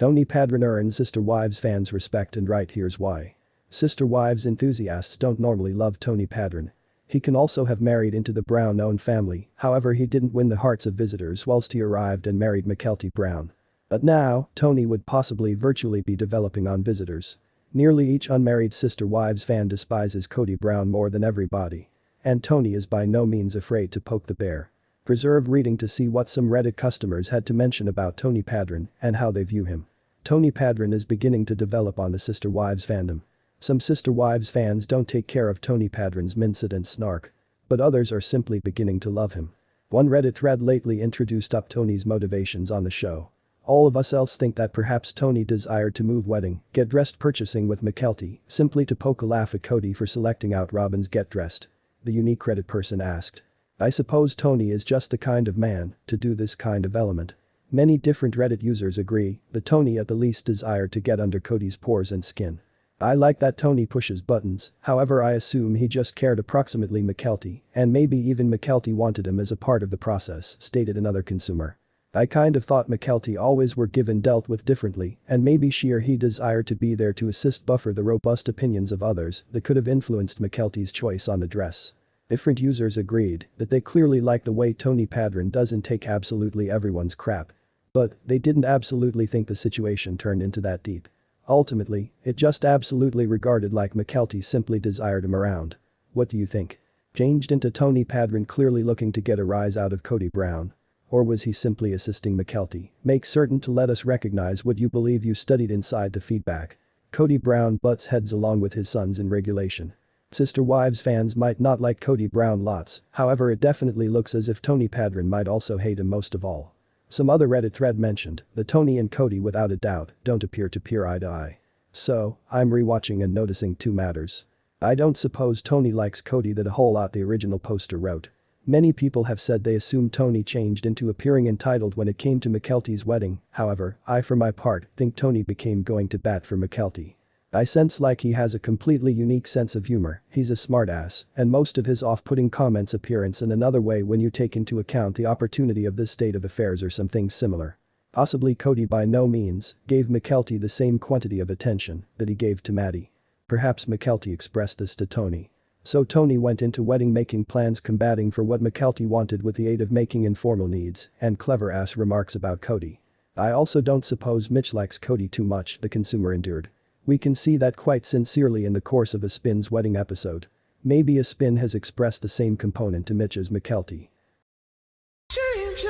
Tony Padron earns Sister Wives fans respect, and right here's why. Sister Wives enthusiasts don't normally love Tony Padron. He can also have married into the Brown-owned family, however he didn't win the hearts of visitors whilst he arrived and married McKelty Brown. But now, Tony would possibly virtually be developing on visitors. Nearly each unmarried Sister Wives fan despises Kody Brown more than everybody. And Tony is by no means afraid to poke the bear. Preserve reading to see what some Reddit customers had to mention about Tony Padron and how they view him. Tony Padron is beginning to develop on the Sister Wives fandom. Some Sister Wives fans don't take care of Tony Padron's mincet and snark. But others are simply beginning to love him. One Reddit thread lately introduced up Tony's motivations on the show. All of us else think that perhaps Tony desired to move wedding, get dressed purchasing with McKelty, simply to poke a laugh at Kody for selecting out Robin's get dressed. The unique Reddit person asked. I suppose Tony is just the kind of man to do this kind of element. Many different Reddit users agree that Tony at the least desired to get under Kody's pores and skin. I like that Tony pushes buttons, however I assume he just cared approximately McKelty, and maybe even McKelty wanted him as a part of the process, stated another consumer. I kind of thought McKelty always were given dealt with differently, and maybe she or he desired to be there to assist buffer the robust opinions of others that could have influenced McKelty's choice on the dress. Different users agreed that they clearly like the way Tony Padron doesn't take absolutely everyone's crap. But they didn't absolutely think the situation turned into that deep. Ultimately, it just absolutely regarded like McKelty simply desired him around. What do you think? Changed into Tony Padron clearly looking to get a rise out of Kody Brown? Or was he simply assisting McKelty? Make certain to let us recognize what you believe. You studied inside the feedback. Kody Brown butts heads along with his sons in regulation. Sister Wives fans might not like Kody Brown lots, however it definitely looks as if Tony Padron might also hate him most of all. Some other Reddit thread mentioned that Tony and Kody without a doubt don't appear to peer eye to eye. So, I'm rewatching and noticing two matters. I don't suppose Tony likes Kody that a whole lot, the original poster wrote. Many people have said they assume Tony changed into appearing entitled when it came to McKelty's wedding, however, I for my part think Tony became going to bat for McKelty. I sense like he has a completely unique sense of humor, he's a smartass, and most of his off-putting comments appearance in another way when you take into account the opportunity of this state of affairs or some things similar. Possibly Kody by no means gave McKelty the same quantity of attention that he gave to Maddie. Perhaps McKelty expressed this to Tony. So Tony went into wedding making plans combating for what McKelty wanted with the aid of making informal needs and clever ass remarks about Kody. I also don't suppose Mitch likes Kody too much, the consumer endured. We can see that quite sincerely in the course of a Spin's wedding episode. Maybe a Spin has expressed the same component to Mitch as McKelty. Change